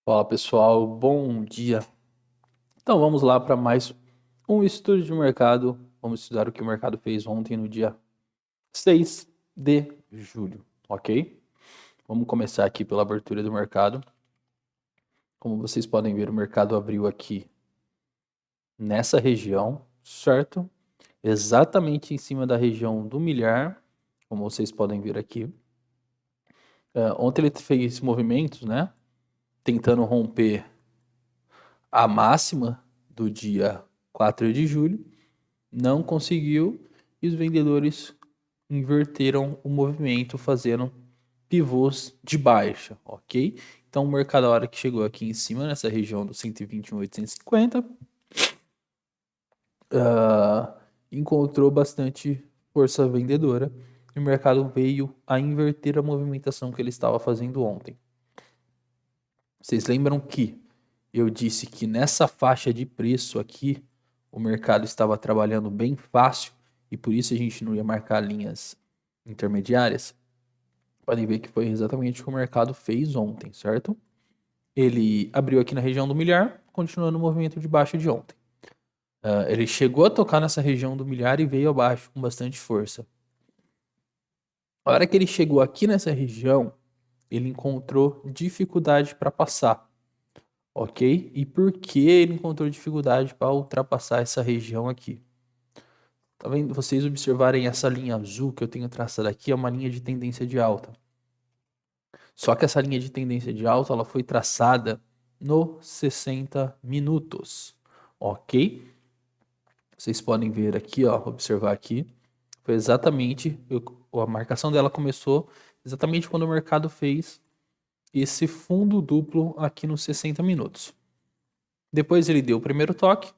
Fala pessoal, bom dia. Então vamos lá para mais um estudo de mercado. Vamos estudar o que o mercado fez ontem no dia 6 de julho, ok? Vamos começar aqui pela abertura do mercado. Como vocês podem ver, o mercado abriu aqui nessa região, certo? Exatamente em cima da região do milhar, como vocês podem ver aqui. Ontem ele fez movimentos, né? Tentando romper a máxima do dia 4 de julho, não conseguiu e os vendedores inverteram o movimento fazendo pivôs de baixa, ok? Então o mercado, a hora que chegou aqui em cima, nessa região do 121.850, encontrou bastante força vendedora e o mercado veio a inverter a movimentação que ele estava fazendo ontem. Vocês lembram que eu disse que nessa faixa de preço aqui o mercado estava trabalhando bem fácil e por isso a gente não ia marcar linhas intermediárias? Podem ver que foi exatamente o que o mercado fez ontem, certo? Ele abriu aqui na região do milhar, continuando o movimento de baixo de ontem. Ele chegou a tocar nessa região do milhar e veio abaixo com bastante força. A hora que ele chegou aqui nessa região, ele encontrou dificuldade para passar, ok? E por que ele encontrou dificuldade para ultrapassar essa região aqui? Tá vendo? Vocês observarem essa linha azul que eu tenho traçada aqui, é uma linha de tendência de alta. Só que essa linha de tendência de alta ela foi traçada no 60 minutos, ok? Vocês podem ver aqui, ó, observar aqui. Foi exatamente, a marcação dela começou exatamente quando o mercado fez esse fundo duplo aqui nos 60 minutos. Depois ele deu o primeiro toque,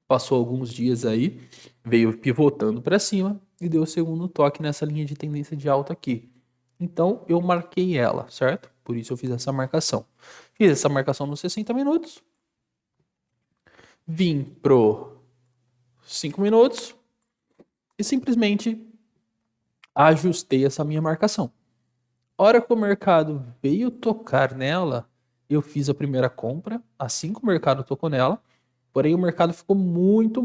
passou alguns dias aí, veio pivotando para cima e deu o segundo toque nessa linha de tendência de alta aqui. Então eu marquei ela, certo? Por isso eu fiz essa marcação. Fiz essa marcação nos 60 minutos. Vim pro 5 minutos e simplesmente ajustei essa minha marcação. A hora que o mercado veio tocar nela, eu fiz a primeira compra, assim que o mercado tocou nela, porém o mercado ficou muito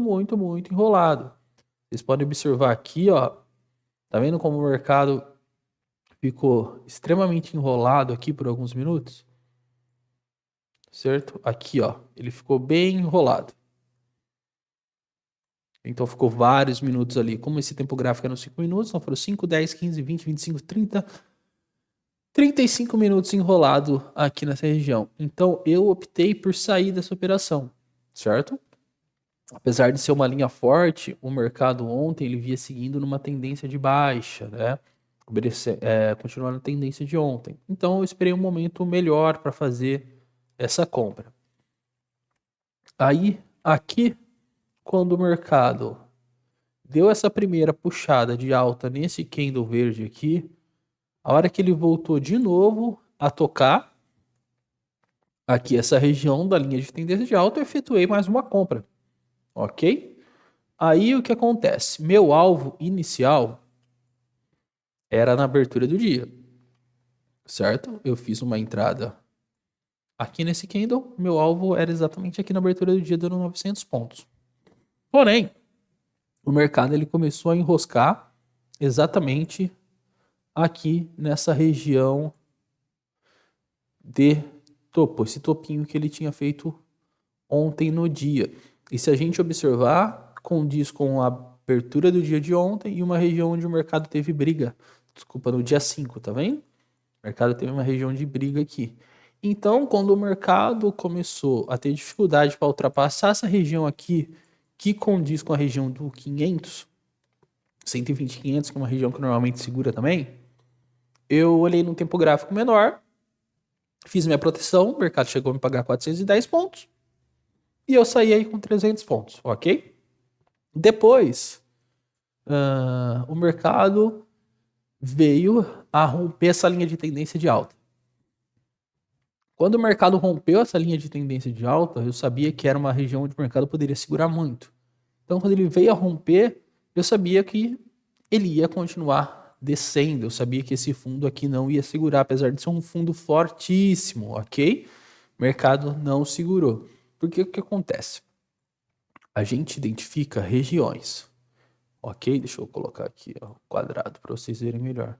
enrolado. Vocês podem observar aqui, ó, tá vendo como o mercado ficou extremamente enrolado aqui por alguns minutos? Certo? Aqui, ó, ele ficou bem enrolado. Então ficou vários minutos ali. Como esse tempo gráfico era nos 5 minutos, então foram 5, 10, 15, 20, 25, 30, 35 minutos enrolado aqui nessa região. Então eu optei por sair dessa operação, certo? Apesar de ser uma linha forte, o mercado ontem ele via seguindo numa tendência de baixa, né? Continuando a tendência de ontem. Então eu esperei um momento melhor para fazer essa compra. Aí, aqui, quando o mercado deu essa primeira puxada de alta nesse candle verde aqui, a hora que ele voltou de novo a tocar aqui essa região da linha de tendência de alta, eu efetuei mais uma compra, ok? Aí o que acontece? Meu alvo inicial era na abertura do dia, certo? Eu fiz uma entrada aqui nesse candle, meu alvo era exatamente aqui na abertura do dia, dando 900 pontos. Porém, o mercado ele começou a enroscar exatamente aqui nessa região de topo, esse topinho que ele tinha feito ontem no dia. E se a gente observar, condiz com a abertura do dia de ontem e uma região onde o mercado teve briga. Desculpa, no dia 5, tá vendo? O mercado teve uma região de briga aqui. Então, quando o mercado começou a ter dificuldade para ultrapassar essa região aqui, que condiz com a região do 500, 120, 500, que é uma região que normalmente segura também, eu olhei num tempo gráfico menor, fiz minha proteção, o mercado chegou a me pagar 410 pontos, e eu saí aí com 300 pontos, ok? Depois, o mercado veio a romper essa linha de tendência de alta. Quando o mercado rompeu essa linha de tendência de alta, eu sabia que era uma região onde o mercado poderia segurar muito. Então, quando ele veio a romper, eu sabia que ele ia continuar descendo. Eu sabia que esse fundo aqui não ia segurar, apesar de ser um fundo fortíssimo, ok? O mercado não segurou. Porque o que acontece? A gente identifica regiões. Ok? Deixa eu colocar aqui ó, quadrado para vocês verem melhor.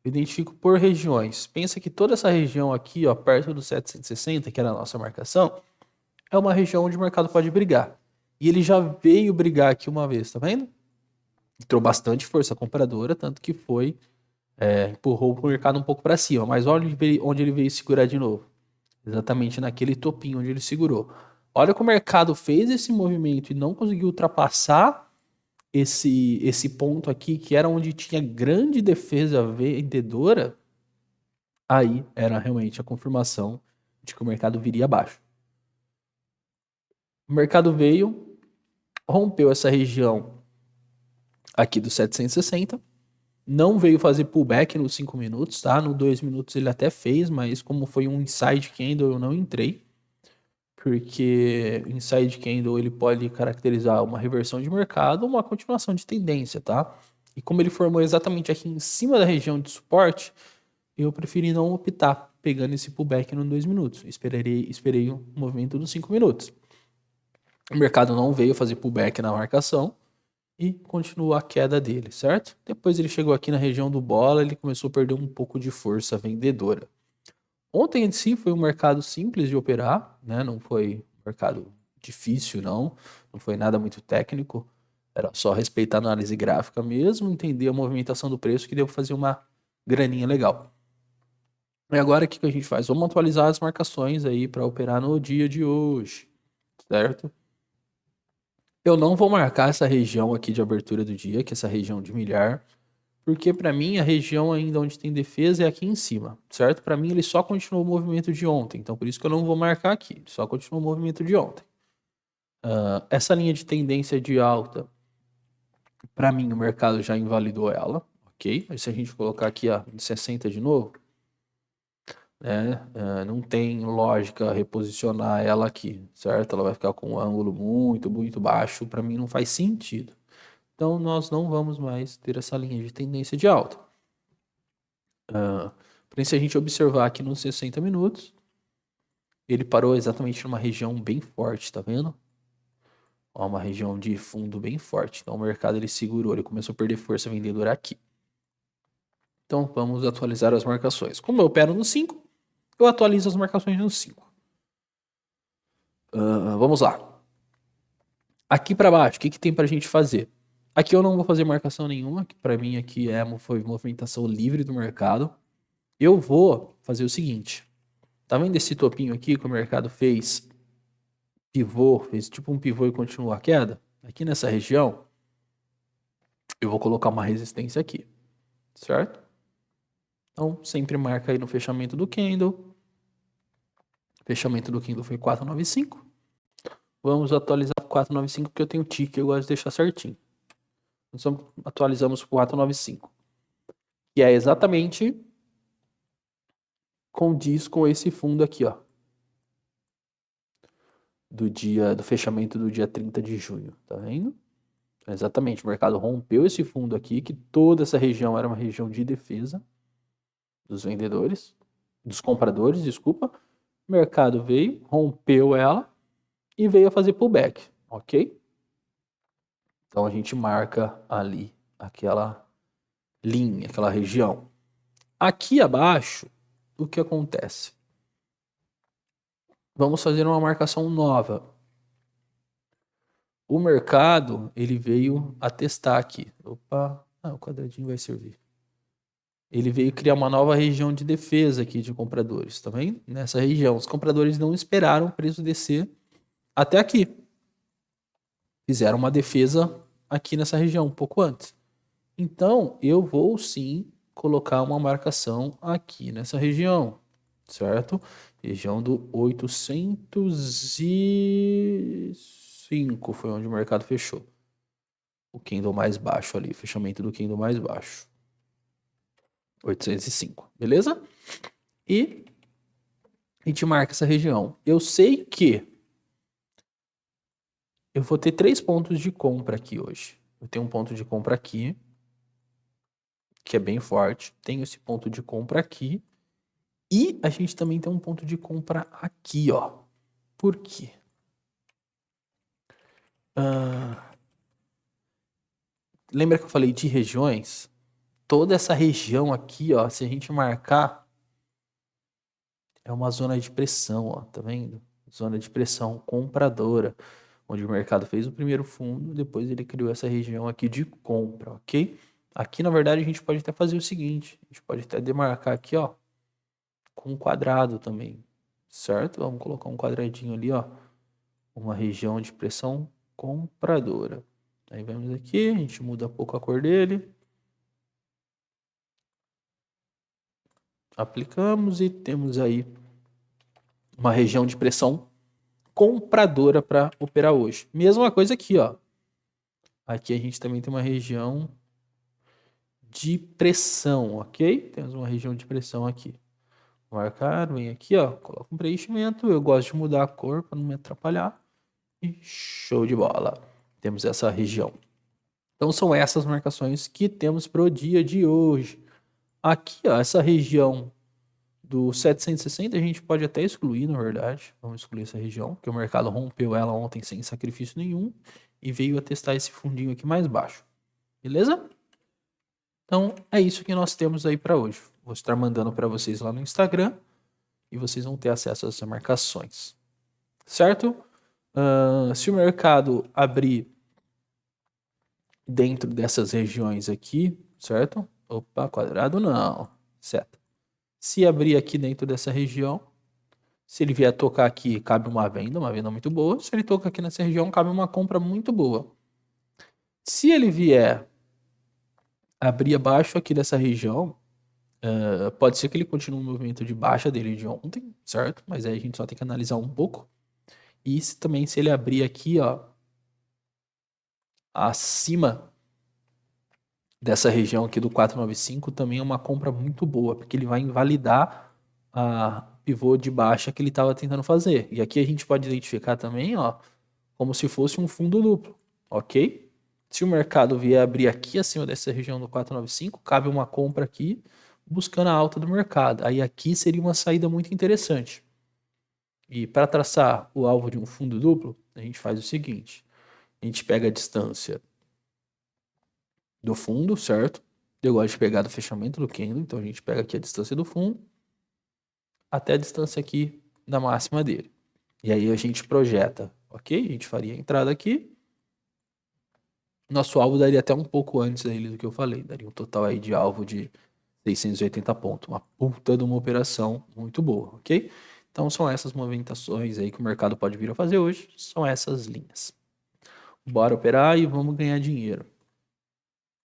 Eu identifico por regiões. Pensa que toda essa região aqui, ó, perto do 760, que era a nossa marcação, é uma região onde o mercado pode brigar. E ele já veio brigar aqui uma vez, tá vendo? Entrou bastante força compradora, tanto que foi, empurrou o mercado um pouco para cima. Mas olha onde ele veio segurar de novo. Exatamente naquele topinho onde ele segurou. Olha que o mercado fez esse movimento e não conseguiu ultrapassar esse ponto aqui, que era onde tinha grande defesa vendedora. Aí era realmente a confirmação de que o mercado viria abaixo. O mercado veio, rompeu essa região aqui do 760, não veio fazer pullback nos 5 minutos, tá? No 2 minutos ele até fez, mas como foi um inside candle, eu não entrei, porque inside candle ele pode caracterizar uma reversão de mercado ou uma continuação de tendência, tá? E como ele formou exatamente aqui em cima da região de suporte, eu preferi não optar pegando esse pullback no 2 minutos. Esperei o movimento dos 5 minutos. O mercado não veio fazer pullback na marcação e continuou a queda dele, certo? Depois ele chegou aqui na região do bola, ele começou a perder um pouco de força vendedora. Ontem em si foi um mercado simples de operar, né? Não foi um mercado difícil, não foi nada muito técnico. Era só respeitar a análise gráfica mesmo, entender a movimentação do preço que deu para fazer uma graninha legal. E agora o que a gente faz? Vamos atualizar as marcações aí para operar no dia de hoje, certo? Eu não vou marcar essa região aqui de abertura do dia, que é essa região de milhar, porque para mim a região ainda onde tem defesa é aqui em cima, certo? Para mim ele só continuou o movimento de ontem, então por isso que eu não vou marcar aqui, só continuou o movimento de ontem. Essa linha de tendência de alta, para mim o mercado já invalidou ela, ok? Mas se a gente colocar aqui a 60 de novo, né? Não tem lógica reposicionar ela aqui, certo? Ela vai ficar com um ângulo muito, muito baixo. Para mim não faz sentido. Então nós não vamos mais ter essa linha de tendência de alta. Porém, se a gente observar aqui nos 60 minutos, ele parou exatamente numa região bem forte, tá vendo? Ó, uma região de fundo bem forte. Então o mercado ele segurou, ele começou a perder força vendedora aqui. Então vamos atualizar as marcações. Como eu opero no 5, eu atualizo as marcações no 5. Vamos lá. Aqui para baixo, o que tem para a gente fazer? Aqui eu não vou fazer marcação nenhuma, que para mim aqui foi movimentação livre do mercado. Eu vou fazer o seguinte. Tá vendo esse topinho aqui que o mercado fez pivô, fez tipo um pivô e continuou a queda? Aqui nessa região, eu vou colocar uma resistência aqui, certo? Então, sempre marca aí no fechamento do candle. Fechamento do candle foi 495. Vamos atualizar para 495 porque eu tenho tick, eu gosto de deixar certinho. Nós atualizamos para 495. Que é exatamente condiz com esse fundo aqui, ó. Do fechamento do dia 30 de junho, tá vendo? Exatamente, o mercado rompeu esse fundo aqui, que toda essa região era uma região de defesa dos vendedores, dos compradores, desculpa. O mercado veio, rompeu ela e veio a fazer pullback, ok? Então a gente marca ali aquela linha, aquela região. Aqui abaixo, o que acontece? Vamos fazer uma marcação nova. O mercado, ele veio a testar aqui. Opa, o quadradinho vai servir. Ele veio criar uma nova região de defesa aqui de compradores, tá vendo? Nessa região, os compradores não esperaram o preço descer até aqui. Fizeram uma defesa aqui nessa região, um pouco antes. Então, eu vou sim colocar uma marcação aqui nessa região, certo? Região do 805 foi onde o mercado fechou. O candle mais baixo ali, fechamento do candle mais baixo. 805, beleza? E a gente marca essa região. Eu sei que eu vou ter 3 pontos de compra aqui hoje. Eu tenho um ponto de compra aqui, que é bem forte. Tenho esse ponto de compra aqui. E a gente também tem um ponto de compra aqui, ó. Por quê? Lembra que eu falei de regiões? Toda essa região aqui, ó, se a gente marcar, é uma zona de pressão, ó, tá vendo? Zona de pressão compradora, onde o mercado fez o primeiro fundo, depois ele criou essa região aqui de compra, ok? Aqui, na verdade, a gente pode até fazer o seguinte, a gente pode até demarcar aqui, ó, com um quadrado também, certo? Vamos colocar um quadradinho ali, ó, uma região de pressão compradora. Aí vamos aqui, a gente muda um pouco a cor dele. Aplicamos e temos aí uma região de pressão compradora para operar hoje. Mesma coisa aqui, ó. Aqui a gente também tem uma região de pressão, ok? Temos uma região de pressão aqui. Marcar, vem aqui, ó, coloca um preenchimento. Eu gosto de mudar a cor para não me atrapalhar. E show de bola. Temos essa região. Então são essas marcações que temos para o dia de hoje. Aqui, ó, essa região do 760 a gente pode até excluir, na verdade. Vamos excluir essa região, porque o mercado rompeu ela ontem sem sacrifício nenhum e veio a testar esse fundinho aqui mais baixo. Beleza? Então é isso que nós temos aí para hoje. Vou estar mandando para vocês lá no Instagram e vocês vão ter acesso a essas marcações. Certo? Se o mercado abrir dentro dessas regiões aqui, certo? Opa, quadrado não, certo? Se abrir aqui dentro dessa região, se ele vier tocar aqui, cabe uma venda muito boa. Se ele tocar aqui nessa região, cabe uma compra muito boa. Se ele vier abrir abaixo aqui dessa região, pode ser que ele continue o movimento de baixa dele de ontem, certo? Mas aí a gente só tem que analisar um pouco. E também se ele abrir aqui, ó, acima dessa região aqui do 495, também é uma compra muito boa, porque ele vai invalidar a pivô de baixa que ele estava tentando fazer. E aqui a gente pode identificar também, ó, como se fosse um fundo duplo, ok? Se o mercado vier abrir aqui acima dessa região do 495, cabe uma compra aqui buscando a alta do mercado. Aí aqui seria uma saída muito interessante. E para traçar o alvo de um fundo duplo, a gente faz o seguinte: a gente pega a distância do fundo, certo? Eu gosto de pegar do fechamento do candle, então a gente pega aqui a distância do fundo até a distância aqui da máxima dele. E aí a gente projeta, ok? A gente faria a entrada aqui. Nosso alvo daria até um pouco antes dele do que eu falei. Daria um total aí de alvo de 680 pontos. Uma puta de uma operação muito boa, ok? Então são essas movimentações aí que o mercado pode vir a fazer hoje. São essas linhas. Bora operar e vamos ganhar dinheiro.